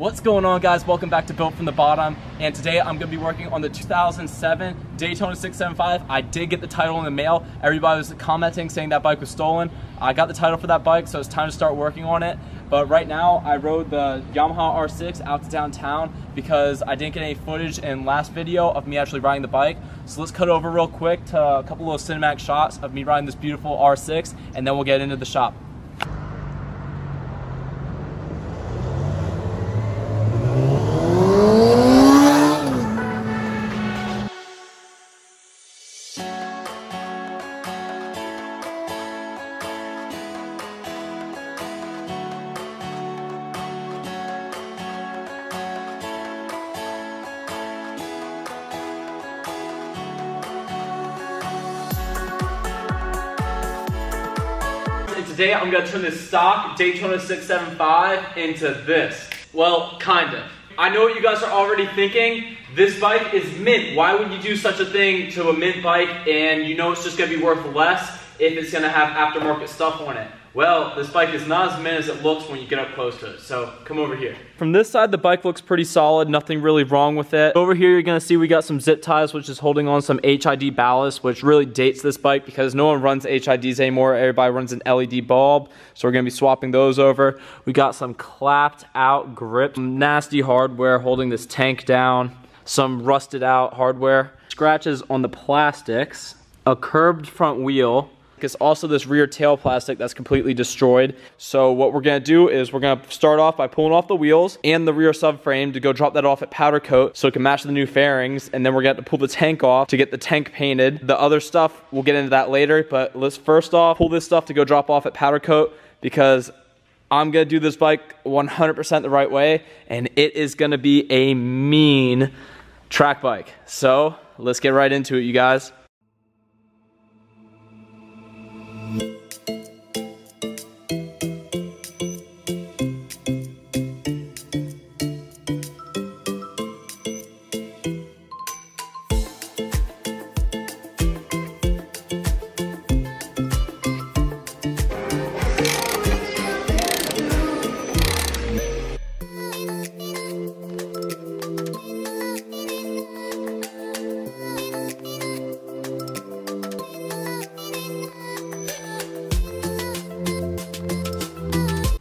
What's going on, guys? Welcome back to Built from the Bottom, and today I'm going to be working on the 2007 Daytona 675. I did get the title in the mail. Everybody was commenting saying that bike was stolen. I got the title for that bike, so it's time to start working on it. But right now I rode the Yamaha R6 out to downtown because I didn't get any footage in last video of me actually riding the bike. So let's cut over real quick to a couple of cinematic shots of me riding this beautiful R6, and then we'll get into the shop. Today I'm going to turn this stock Daytona 675 into this. Well, kind of. I know what you guys are already thinking. This bike is mint. Why would you do such a thing to a mint bike and you know it's just going to be worth less if it's going to have aftermarket stuff on it? Well, this bike is not as mint as it looks when you get up close to it, so come over here. From this side, the bike looks pretty solid, nothing really wrong with it. Over here, you're gonna see we got some zip ties, which is holding on some HID ballast, which really dates this bike because no one runs HIDs anymore. Everybody runs an LED bulb, so we're gonna be swapping those over. We got some clapped out grips, some nasty hardware holding this tank down, some rusted out hardware, scratches on the plastics, a curved front wheel. It's also this rear tail plastic that's completely destroyed. So what we're gonna do is we're gonna start off by pulling off the wheels and the rear subframe to go drop that off at powder coat so it can match the new fairings, and then we're gonna have to pull the tank off to get the tank painted. The other stuff, we'll get into that later, but let's first off pull this stuff to go drop off at powder coat because I'm gonna do this bike 100% the right way, and it is gonna be a mean track bike. So let's get right into it, you guys.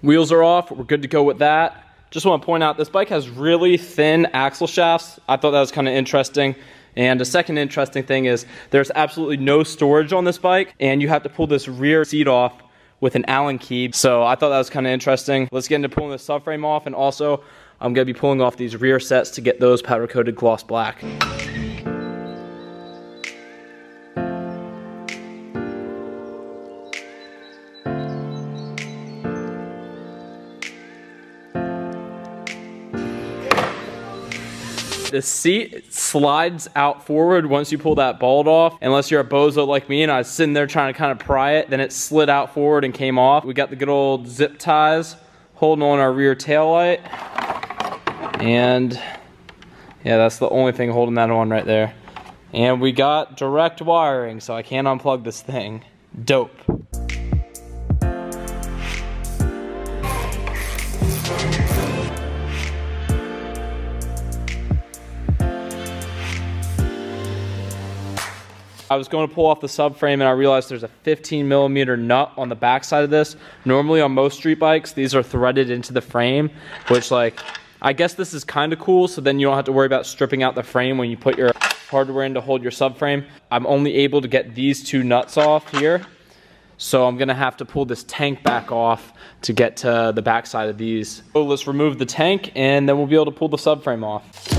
Wheels are off, we're good to go with that. Just want to point out, this bike has really thin axle shafts. I thought that was kind of interesting. And the second interesting thing is there's absolutely no storage on this bike, and you have to pull this rear seat off with an Allen key. So I thought that was kind of interesting. Let's get into pulling the subframe off, and also I'm going to be pulling off these rear sets to get those powder coated gloss black. The seat slides out forward once you pull that bolt off. Unless you're a bozo like me and I was sitting there trying to kind of pry it, then it slid out forward and came off. We got the good old zip ties holding on our rear tail light. And yeah, that's the only thing holding that on right there. And we got direct wiring, so I can't unplug this thing. Dope. I was going to pull off the subframe and I realized there's a 15mm nut on the back side of this. Normally on most street bikes, these are threaded into the frame, which I guess this is kind of cool, so then you don't have to worry about stripping out the frame when you put your hardware in to hold your subframe. I'm only able to get these two nuts off here, so I'm gonna have to pull this tank back off to get to the back side of these. So let's remove the tank and then we'll be able to pull the subframe off.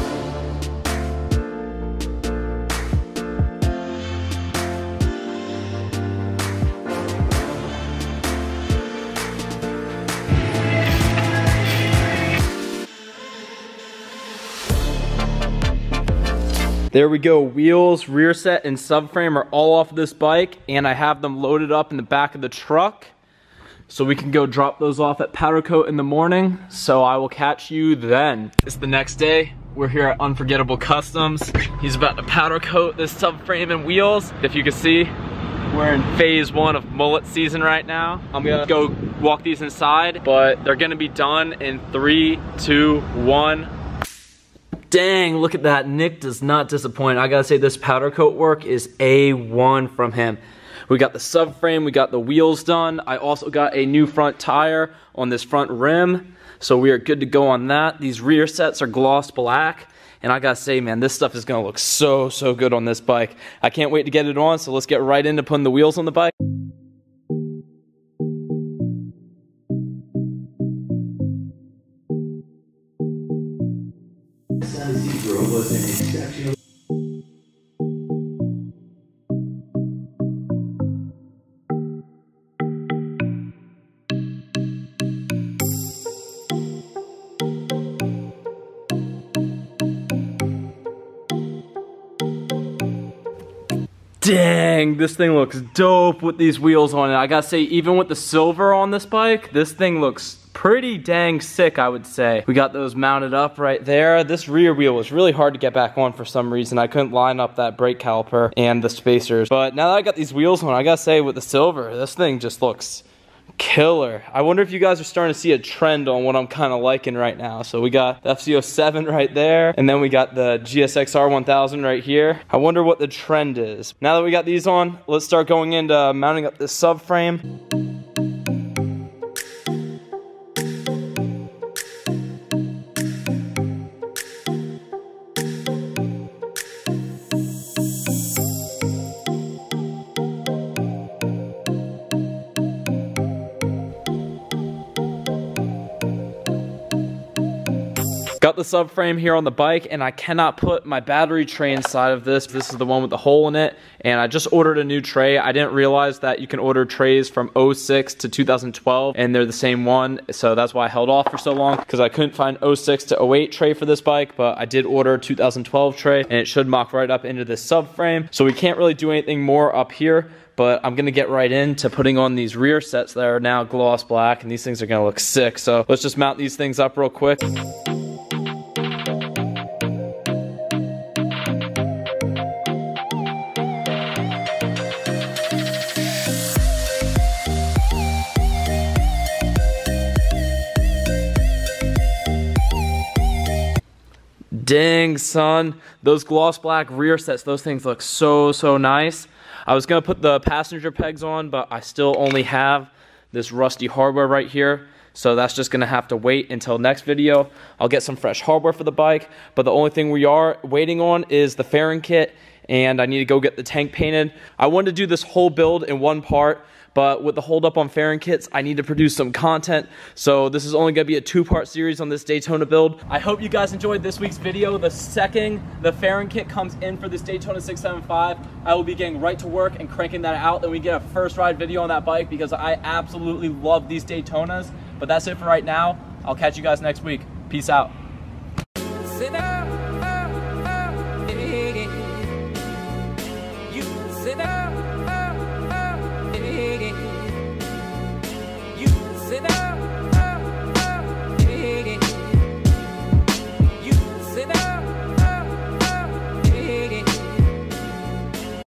There we go, wheels, rear set, and subframe are all off of this bike, and I have them loaded up in the back of the truck so we can go drop those off at powder coat in the morning. So I will catch you then. It's the next day. We're here at Unforgettable Customs. He's about to powder coat this subframe and wheels. If you can see, we're in phase 1 of mullet season right now. I'm gonna go walk these inside, but they're gonna be done in 3, 2, 1. Dang, look at that. Nick does not disappoint. I gotta say, this powder coat work is A1 from him. We got the subframe, we got the wheels done. I also got a new front tire on this front rim, so we are good to go on that. These rear sets are gloss black, and I gotta say, man, this stuff is gonna look so good on this bike. I can't wait to get it on, so let's get right into putting the wheels on the bike. Dang, this thing looks dope with these wheels on it. I gotta say, even with the silver on this bike, this thing looks pretty dang sick, I would say. We got those mounted up right there. This rear wheel was really hard to get back on for some reason. I couldn't line up that brake caliper and the spacers. But now that I got these wheels on, I gotta say, with the silver, this thing just looks killer. I wonder if you guys are starting to see a trend on what I'm kind of liking right now. So we got the FZ07 right there, and then we got the GSXR 1000 right here. I wonder what the trend is. Now that we got these on, let's start going into mounting up this subframe. Got the subframe here on the bike, and I cannot put my battery tray inside of this. This is the one with the hole in it, and I just ordered a new tray. I didn't realize that you can order trays from 06 to 2012, and they're the same one, so that's why I held off for so long, because I couldn't find 06 to 08 tray for this bike, but I did order a 2012 tray, and it should mock right up into this subframe, so we can't really do anything more up here. But I'm gonna get right into putting on these rear sets that are now gloss black, and these things are gonna look sick. So let's just mount these things up real quick. Dang, son, those gloss black rear sets, those things look so nice. I was gonna put the passenger pegs on, but I still only have this rusty hardware right here, so that's just gonna have to wait until next video. I'll get some fresh hardware for the bike, but the only thing we are waiting on is the fairing kit, and I need to go get the tank painted. I wanted to do this whole build in one part, but with the hold up on fairing kits, I need to produce some content. So this is only gonna be a 2-part series on this Daytona build. I hope you guys enjoyed this week's video. The second the fairing kit comes in for this Daytona 675, I will be getting right to work and cranking that out. Then we get a first ride video on that bike because I absolutely love these Daytonas. But that's it for right now. I'll catch you guys next week. Peace out.